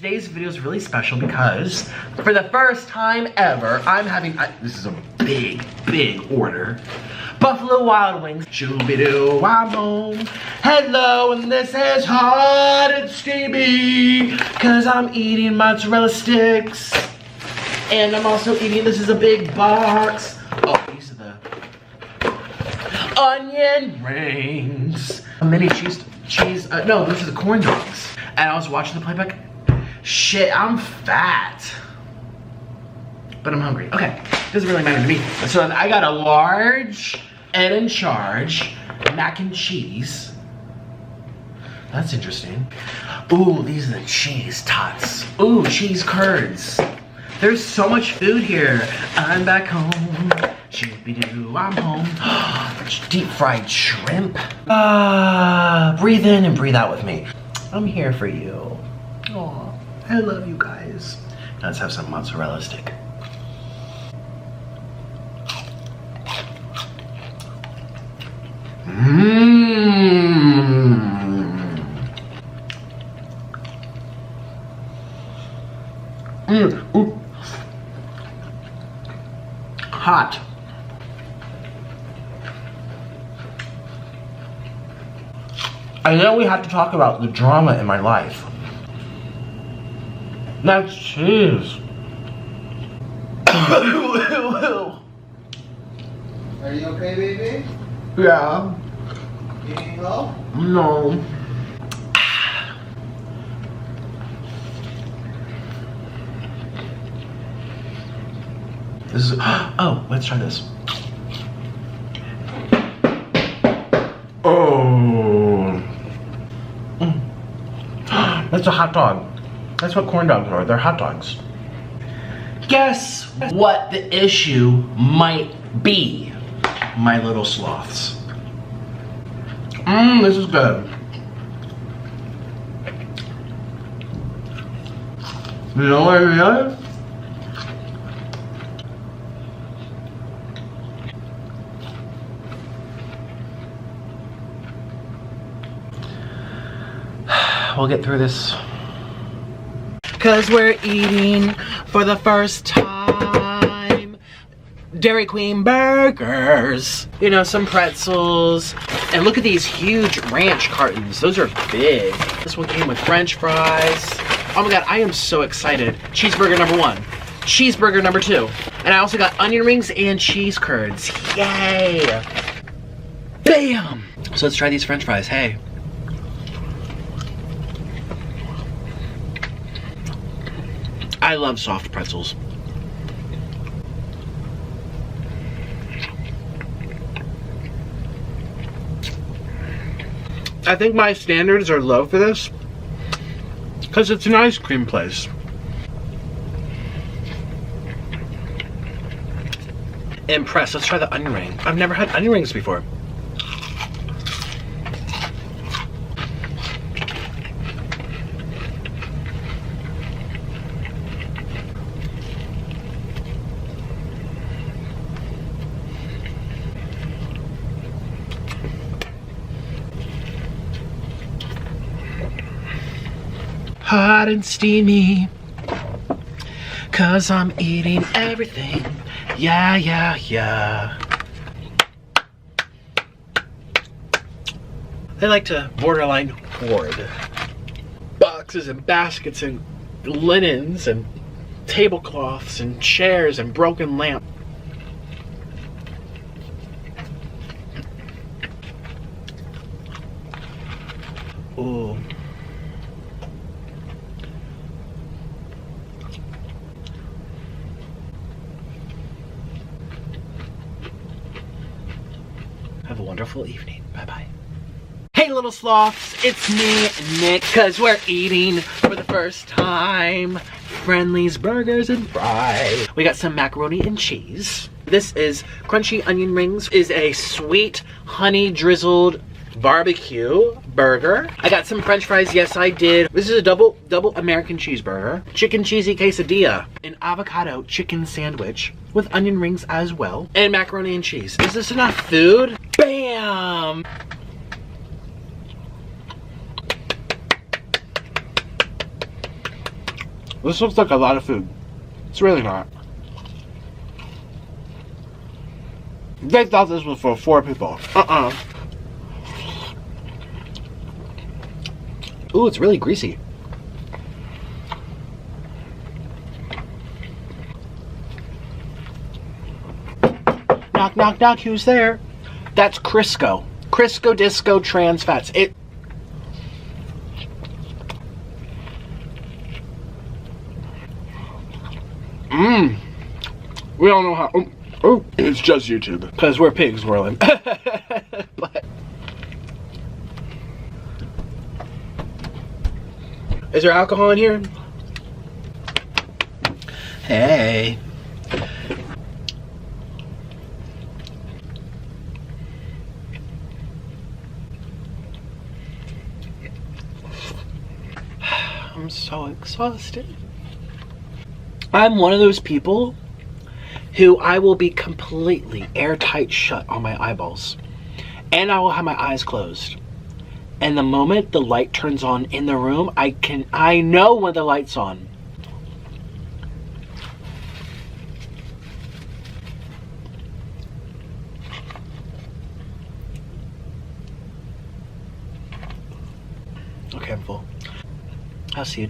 Today's video is really special because for the first time ever, I'm having, this is a big order. Buffalo Wild Wings. Shoo-be-doo, I'm home. Hello, and this is hot and steamy because I'm eating mozzarella sticks. And I'm also eating, this is a big box. Oh, these are the onion rings. Mini cheese, no, these are the corn dogs. And I was watching the playback. Shit, I'm fat. But I'm hungry. Okay, doesn't really matter to me. So I got a large and in charge mac and cheese. That's interesting. Ooh, these are the cheese tots. Ooh, cheese curds. There's so much food here. I'm back home. Shoo-be-doo, I'm home. Deep fried shrimp. Breathe in and breathe out with me. I'm here for you. Aw. I love you guys. Now let's have some mozzarella stick. Ooh. Hot. I know we have to talk about the drama in my life. That's cheese. Are you okay, baby? Yeah. You need help? No. This is, oh, let's try this. Oh. That's a hot dog. That's what corn dogs are. They're hot dogs. Guess what the issue might be, my little sloths. This is good. You know what I realized? We'll get through this. Cause we're eating for the first time Dairy Queen burgers. You know, some pretzels. And look at these huge ranch cartons. Those are big. This one came with French fries. Oh my god, I am so excited. Cheeseburger number 1. Cheeseburger number 2. And I also got onion rings and cheese curds. Yay! Bam! So let's try these French fries. Hey. I love soft pretzels. I think my standards are low for this because it's an ice cream place. Impressed. Let's try the onion ring. I've never had onion rings before. Hot and steamy, cause I'm eating everything. Yeah, yeah, yeah. They like to borderline hoard boxes and baskets and linens and tablecloths and chairs and broken lamps. Ooh. Have a wonderful evening. Bye-bye. Hey little sloths, it's me, Nick, cause we're eating for the first time Friendly's burgers and fries. We got some macaroni and cheese. This is crunchy onion rings, is a sweet honey drizzled barbecue burger. I got some French fries, yes I did. This is a double American cheeseburger. Chicken cheesy quesadilla. An avocado chicken sandwich with onion rings as well. And macaroni and cheese. Is this enough food? Bam! This looks like a lot of food. It's really not. They thought this was for 4 people. Ooh, it's really greasy. Knock, knock, knock, who's there? That's Crisco. Crisco Disco Trans Fats. We don't know how. Oh, it's just YouTube. Because we're pigs, Whirling. But is there alcohol in here? Hey. I'm so exhausted. I'm one of those people who I will be completely airtight shut on my eyeballs. And I will have my eyes closed. And the moment the light turns on in the room, I know when the light's on. Okay, I'm full. I'll see you.